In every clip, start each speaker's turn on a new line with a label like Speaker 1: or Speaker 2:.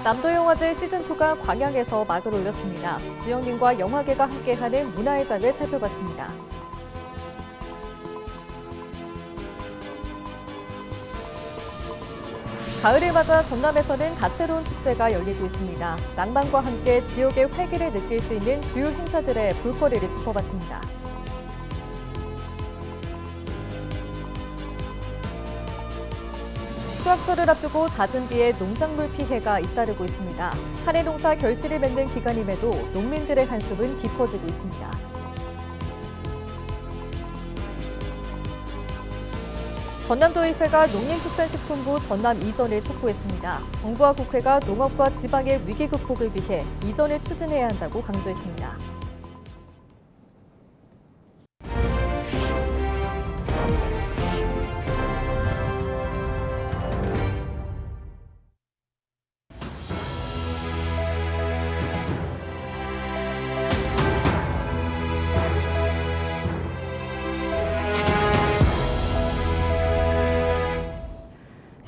Speaker 1: 남도영화제 시즌2가 광양에서 막을 올렸습니다. 지영님과 영화계가 함께하는 문화의 장을 살펴봤습니다. 가을을 맞아 전남에서는 다채로운 축제가 열리고 있습니다. 낭만과 함께 지역의 활기를 느낄 수 있는 주요 행사들의 볼거리를 짚어봤습니다. 수확철을 앞두고 잦은 비에 농작물 피해가 잇따르고 있습니다. 한해 농사 결실을 맺는 기간임에도 농민들의 한숨은 깊어지고 있습니다. 전남도의회가 농림축산식품부 전남 이전을 촉구했습니다. 정부와 국회가 농업과 지방의 위기 극복을 위해 이전을 추진해야 한다고 강조했습니다.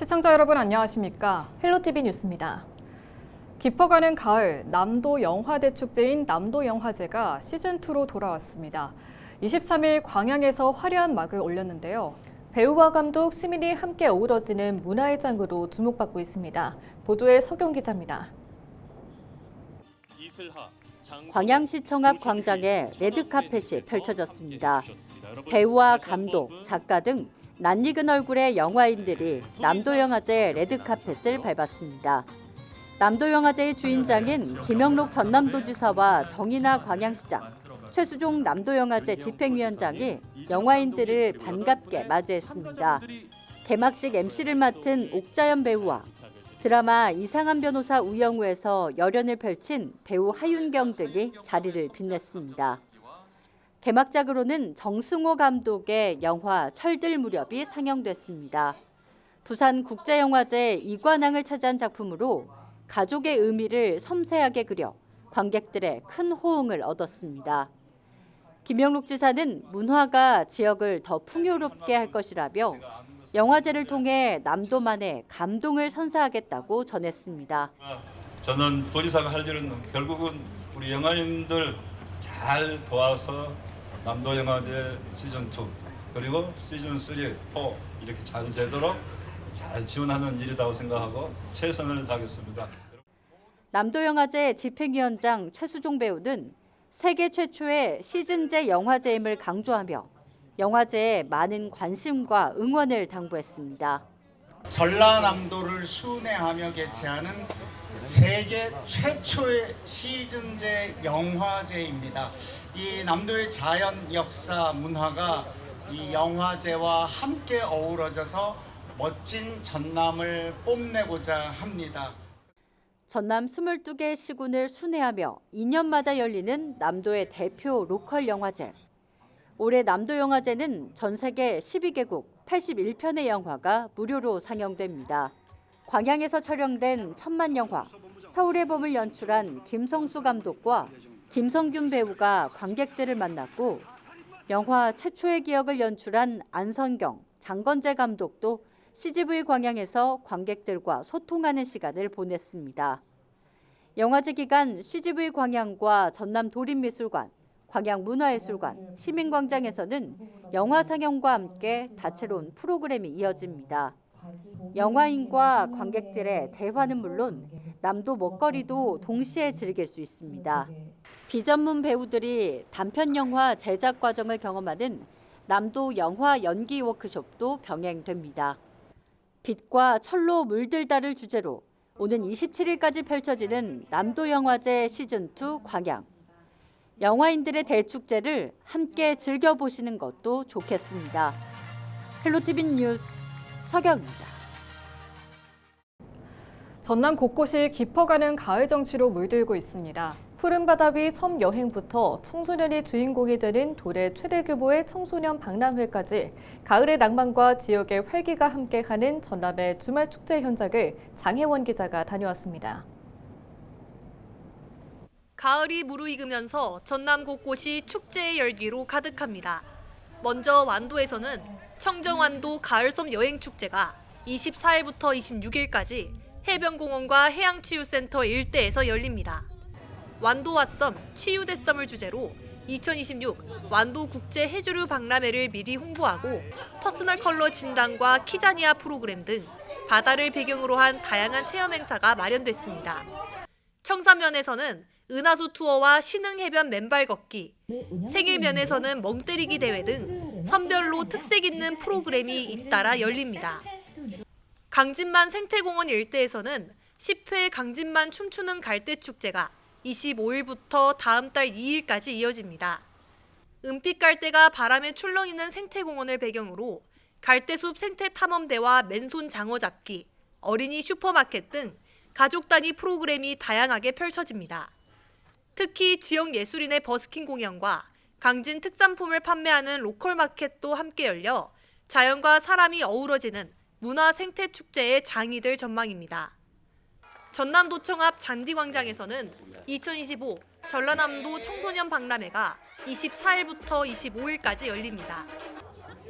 Speaker 2: 시청자 여러분 안녕하십니까?
Speaker 1: 헬로티비 뉴스입니다.
Speaker 2: 깊어가는 가을, 남도 영화대 축제인 남도영화제가 시즌2로 돌아왔습니다. 23일 광양에서 화려한 막을 올렸는데요.
Speaker 1: 배우와 감독, 시민이 함께 어우러지는 문화의 장으로 주목받고 있습니다. 보도에 서경 기자입니다.
Speaker 3: 광양시청 앞 광장에 레드카펫이 펼쳐졌습니다. 배우와 감독, 작가 등 낯익은 얼굴의 영화인들이 남도영화제 레드카펫을 밟았습니다. 남도영화제의 주인장인 김영록 전남도지사와 정인하 광양시장, 최수종 남도영화제 집행위원장이 영화인들을 반갑게 맞이했습니다. 개막식 MC를 맡은 옥자연 배우와 드라마 이상한 변호사 우영우에서 열연을 펼친 배우 하윤경 등이 자리를 빛냈습니다. 개막작으로는 정승호 감독의 영화 철들 무렵이 상영됐습니다. 부산국제영화제 이관왕을 차지한 작품으로 가족의 의미를 섬세하게 그려 관객들의 큰 호응을 얻었습니다. 김영록 지사는 문화가 지역을 더 풍요롭게 할 것이라며 영화제를 통해 남도만의 감동을 선사하겠다고 전했습니다.
Speaker 4: 저는 도지사가 할 일은 결국은 우리 영화인들 잘 도와서 남도영화제 시즌2 그리고 시즌3, 4 이렇게 잘 되도록 잘 지원하는 일이라고 생각하고 최선을 다하겠습니다.
Speaker 3: 남도영화제 집행위원장 최수종 배우는 세계 최초의 시즌제 영화제임을 강조하며 영화제에 많은 관심과 응원을 당부했습니다.
Speaker 5: 전라남도를 순회하며 개최하는 세계 최초의 시즌제 영화제입니다. 이 남도의 자연, 역사, 문화가 이 영화제와 함께 어우러져서 멋진 전남을 뽐내고자 합니다.
Speaker 3: 전남 22개 시군을 순회하며 2년마다 열리는 남도의 대표 로컬 영화제. 올해 남도영화제는 전 세계 12개국 81편의 영화가 무료로 상영됩니다. 광양에서 촬영된 천만 영화, 서울의 봄을 연출한 김성수 감독과 김성균 배우가 관객들을 만났고 영화 최초의 기억을 연출한 안선경, 장건재 감독도 CGV 광양에서 관객들과 소통하는 시간을 보냈습니다. 영화제 기간 CGV 광양과 전남 도립미술관, 광양문화예술관, 시민광장에서는 영화 상영과 함께 다채로운 프로그램이 이어집니다. 영화인과 관객들의 대화는 물론 남도 먹거리도 동시에 즐길 수 있습니다. 비전문 배우들이 단편 영화 제작 과정을 경험하는 남도 영화 연기 워크숍도 병행됩니다. 빛과 철로 물들다를 주제로 오는 27일까지 펼쳐지는 남도영화제 시즌2 광양. 영화인들의 대축제를 함께 즐겨보시는 것도 좋겠습니다. 헬로티비 뉴스 서경입니다.
Speaker 2: 전남 곳곳이 깊어가는 가을 정취로 물들고 있습니다.
Speaker 1: 푸른 바다 위 섬 여행부터 청소년이 주인공이 되는 도내 최대 규모의 청소년 박람회까지 가을의 낭만과 지역의 활기가 함께하는 전남의 주말 축제 현장을 장혜원 기자가 다녀왔습니다.
Speaker 6: 가을이 무르익으면서 전남 곳곳이 축제의 열기로 가득합니다. 먼저 완도에서는 청정완도 가을섬 여행축제가 24일부터 26일까지 해변공원과 해양치유센터 일대에서 열립니다. 완도와 썸, 치유대 썸을 주제로 2026 완도 국제 해조류 박람회를 미리 홍보하고 퍼스널 컬러 진단과 키자니아 프로그램 등 바다를 배경으로 한 다양한 체험 행사가 마련됐습니다. 청산면에서는 은하수 투어와 신흥해변 맨발 걷기, 생일면에서는 멍때리기 대회 등 선별로 특색 있는 프로그램이 잇따라 열립니다. 강진만 생태공원 일대에서는 10회 강진만 춤추는 갈대축제가 25일부터 다음 달 2일까지 이어집니다. 은빛 갈대가 바람에 출렁이는 생태공원을 배경으로 갈대숲 생태탐험대와 맨손 장어 잡기, 어린이 슈퍼마켓 등 가족 단위 프로그램이 다양하게 펼쳐집니다. 특히 지역 예술인의 버스킹 공연과 강진 특산품을 판매하는 로컬 마켓도 함께 열려 자연과 사람이 어우러지는 문화 생태 축제의 장이 될 전망입니다. 전남도청 앞 잔디광장에서는 2025 전라남도 청소년 박람회가 24일부터 25일까지 열립니다.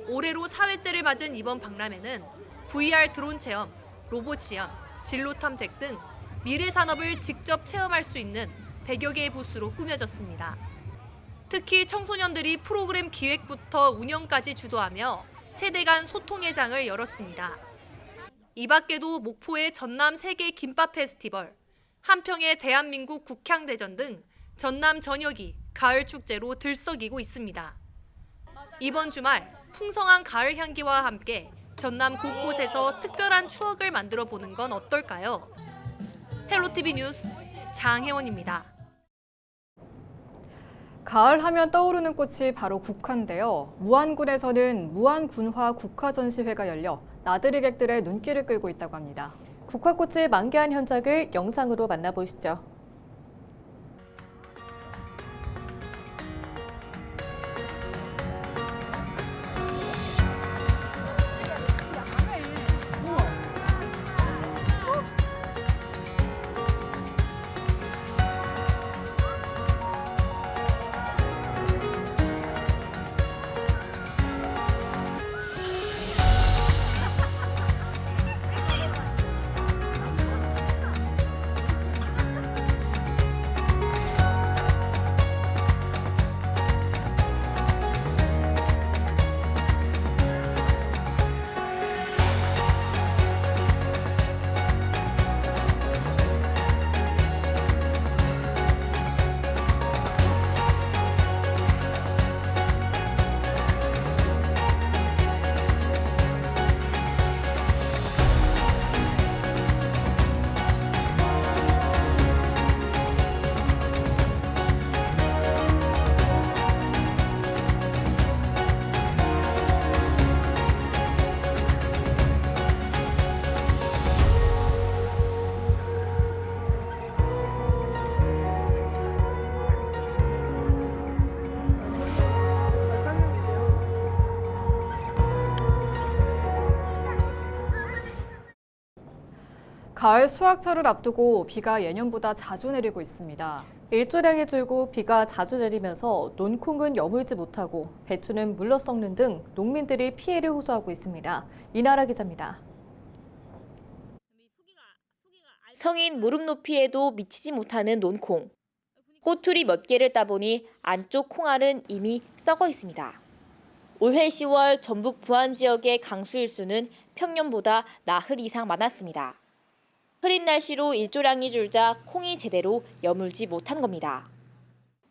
Speaker 6: 올해로 4회째를 맞은 이번 박람회는 VR 드론 체험, 로봇 시험, 진로 탐색 등 미래 산업을 직접 체험할 수 있는 100여 개의 부스로 꾸며졌습니다. 특히 청소년들이 프로그램 기획부터 운영까지 주도하며 세대 간 소통의 장을 열었습니다. 이 밖에도 목포의 전남 세계 김밥 페스티벌, 한평의 대한민국 국향대전 등 전남 전역이 가을 축제로 들썩이고 있습니다. 이번 주말 풍성한 가을 향기와 함께 전남 곳곳에서 특별한 추억을 만들어 보는 건 어떨까요? 헬로티비 뉴스 장혜원입니다.
Speaker 2: 가을 하면 떠오르는 꽃이 바로 국화인데요. 무안군에서는 무안군화 국화전시회가 열려 나들이객들의 눈길을 끌고 있다고 합니다.
Speaker 1: 국화꽃이 만개한 현장을 영상으로 만나보시죠.
Speaker 2: 가을 수확철을 앞두고 비가 예년보다 자주 내리고 있습니다.
Speaker 1: 일조량이 줄고 비가 자주 내리면서 논콩은 여물지 못하고 배추는 물러 썩는 등 농민들이 피해를 호소하고 있습니다. 이나라 기자입니다.
Speaker 7: 성인 무릎 높이에도 미치지 못하는 논콩. 꼬투리 몇 개를 따보니 안쪽 콩알은 이미 썩어 있습니다. 올해 10월 전북 부안 지역의 강수일수는 평년보다 나흘 이상 많았습니다. 흐린 날씨로 일조량이 줄자 콩이 제대로 여물지 못한 겁니다.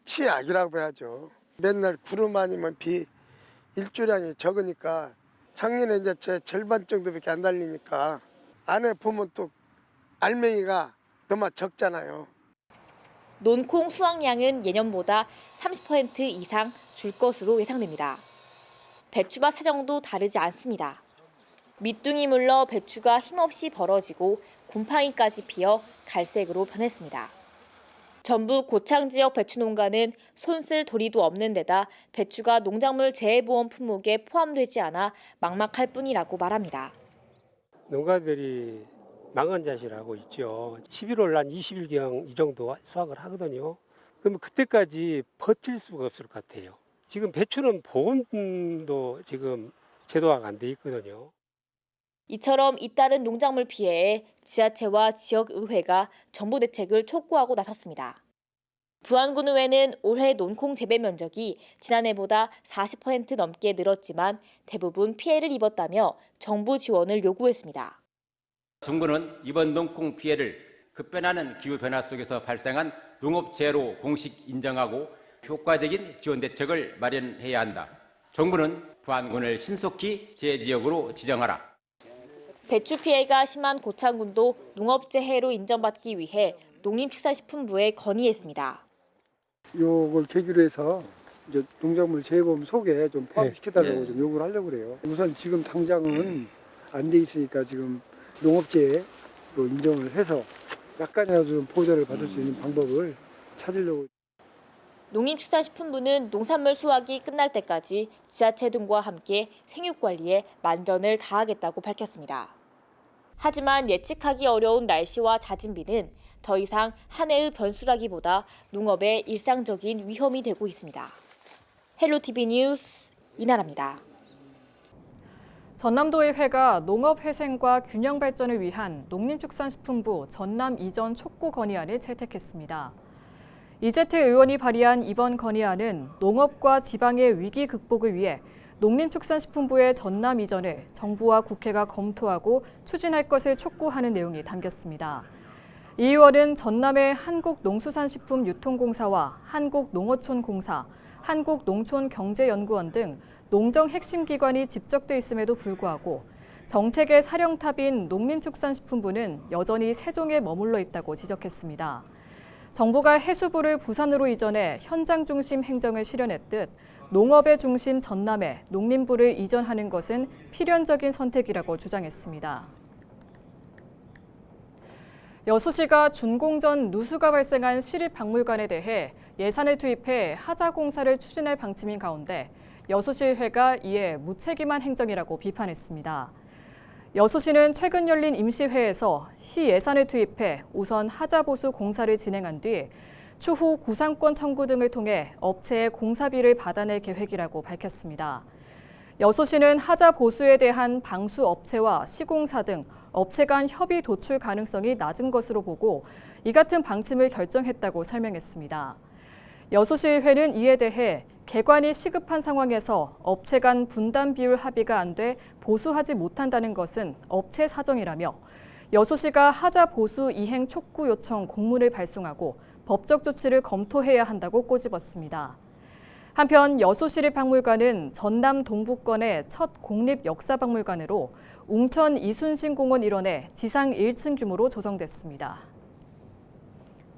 Speaker 8: 치약이라고 해야죠. 맨날 구름 아니면 비, 일조량이 적으니까 작년에 이제 제 절반 정도밖에 안 달리니까 안에 보면 또 알맹이가 너무 적잖아요.
Speaker 7: 논콩 수확량은 예년보다 30% 이상 줄 것으로 예상됩니다. 배추밭 사정도 다르지 않습니다. 밑둥이 물러 배추가 힘없이 벌어지고 곰팡이까지 피어 갈색으로 변했습니다. 전북 고창 지역 배추 농가는 손쓸 도리도 없는 데다 배추가 농작물 재해보험 품목에 포함되지 않아 막막할 뿐이라고 말합니다.
Speaker 9: 농가들이 망언자실하고 있죠. 11월 한 20일경 이 정도 수확을 하거든요. 그러면 그때까지 버틸 수가 없을 것 같아요. 지금 배추는 보온도 지금 제도화가 안 돼 있거든요.
Speaker 7: 이처럼 잇따른 농작물 피해에 지자체와 지역의회가 정부 대책을 촉구하고 나섰습니다. 부안군의회는 올해 논콩 재배 면적이 지난해보다 40% 넘게 늘었지만 대부분 피해를 입었다며 정부 지원을 요구했습니다.
Speaker 10: 정부는 이번 농콩 피해를 급변하는 기후변화 속에서 발생한 농업재해로 공식 인정하고 효과적인 지원 대책을 마련해야 한다. 정부는 부안군을 신속히 재해지역으로 지정하라.
Speaker 7: 배추 피해가 심한 고창군도 농업재해로 인정받기 위해 농림축산식품부에 건의했습니다.
Speaker 8: 요걸 계기로 해서 이제 농작물 재해보험 속에 좀 포함시켜달라고 좀 요구를 하려고 그래요. 우선 지금 당장은 안 돼 있으니까 지금 농업재해로 인정을 해서 약간이라도 좀 보호자를 받을 수 있는 방법을 찾으려고.
Speaker 7: 농림축산식품부는 농산물 수확이 끝날 때까지 지자체 등과 함께 생육관리에 만전을 다하겠다고 밝혔습니다. 하지만 예측하기 어려운 날씨와 잦은 비는 더 이상 한 해의 변수라기보다 농업의 일상적인 위험이 되고 있습니다. 헬로티비 뉴스 이나라입니다.
Speaker 2: 전남도의회가 농업회생과 균형 발전을 위한 농림축산식품부 전남 이전 촉구 건의안을 채택했습니다. 이재태 의원이 발의한 이번 건의안은 농업과 지방의 위기 극복을 위해 농림축산식품부의 전남 이전을 정부와 국회가 검토하고 추진할 것을 촉구하는 내용이 담겼습니다. 이 의원은 전남의 한국농수산식품유통공사와 한국농어촌공사, 한국농촌경제연구원 등 농정 핵심 기관이 집적돼 있음에도 불구하고 정책의 사령탑인 농림축산식품부는 여전히 세종에 머물러 있다고 지적했습니다. 정부가 해수부를 부산으로 이전해 현장 중심 행정을 실현했듯 농업의 중심 전남에 농림부를 이전하는 것은 필연적인 선택이라고 주장했습니다. 여수시가 준공전 누수가 발생한 시립박물관에 대해 예산을 투입해 하자 공사를 추진할 방침인 가운데 여수시의회가 이에 무책임한 행정이라고 비판했습니다. 여수시는 최근 열린 임시회에서 시 예산을 투입해 우선 하자 보수 공사를 진행한 뒤 추후 구상권 청구 등을 통해 업체의 공사비를 받아낼 계획이라고 밝혔습니다. 여수시는 하자 보수에 대한 방수 업체와 시공사 등 업체 간 협의 도출 가능성이 낮은 것으로 보고 이 같은 방침을 결정했다고 설명했습니다. 여수시의회는 이에 대해 개관이 시급한 상황에서 업체 간 분담 비율 합의가 안 돼 보수하지 못한다는 것은 업체 사정이라며 여수시가 하자 보수 이행 촉구 요청 공문을 발송하고 법적 조치를 검토해야 한다고 꼬집었습니다. 한편 여수시립박물관은 전남 동부권의 첫 공립역사박물관으로 웅천 이순신 공원 일원에 지상 1층 규모로 조성됐습니다.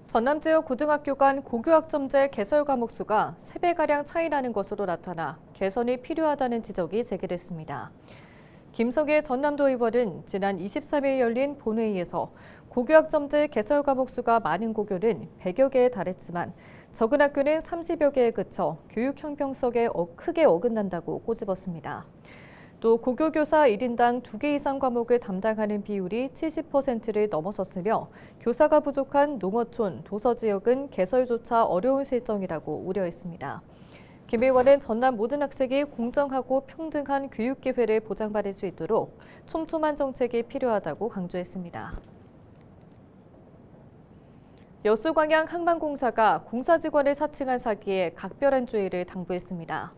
Speaker 1: 전남 지역 고등학교 간 고교학점제 개설 과목 수가 3배가량 차이 나는 것으로 나타나 개선이 필요하다는 지적이 제기됐습니다. 김석일 전남도 의원은 지난 23일 열린 본회의에서 고교학점제 개설 과목 수가 많은 고교는 100여 개에 달했지만 적은 학교는 30여 개에 그쳐 교육 형평성에 크게 어긋난다고 꼬집었습니다. 또 고교교사 1인당 2개 이상 과목을 담당하는 비율이 70%를 넘어섰으며 교사가 부족한 농어촌, 도서 지역은 개설조차 어려운 실정이라고 우려했습니다. 김 의원은 전남 모든 학생이 공정하고 평등한 교육 기회를 보장받을 수 있도록 촘촘한 정책이 필요하다고 강조했습니다. 여수광양 항만공사가 공사 직원을 사칭한 사기에 각별한 주의를 당부했습니다.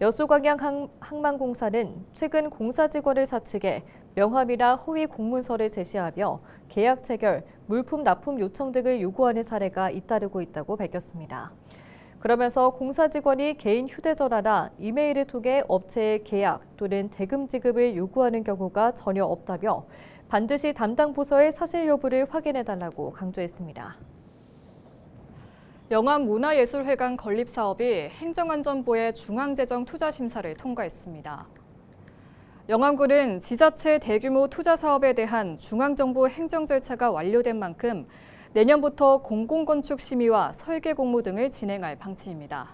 Speaker 1: 여수광양 항만공사는 최근 공사 직원을 사측해 명함이나 허위 공문서를 제시하며 계약 체결, 물품 납품 요청 등을 요구하는 사례가 잇따르고 있다고 밝혔습니다. 그러면서 공사 직원이 개인 휴대전화나 이메일을 통해 업체의 계약 또는 대금 지급을 요구하는 경우가 전혀 없다며 반드시 담당 부서의 사실 여부를 확인해달라고 강조했습니다.
Speaker 2: 영암문화예술회관 건립 사업이 행정안전부의 중앙재정투자심사를 통과했습니다. 영암군은 지자체 대규모 투자 사업에 대한 중앙정부 행정 절차가 완료된 만큼 내년부터 공공건축 심의와 설계 공모 등을 진행할 방침입니다.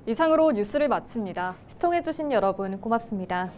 Speaker 2: 이상으로 뉴스를 마칩니다.
Speaker 1: 시청해주신 여러분 고맙습니다.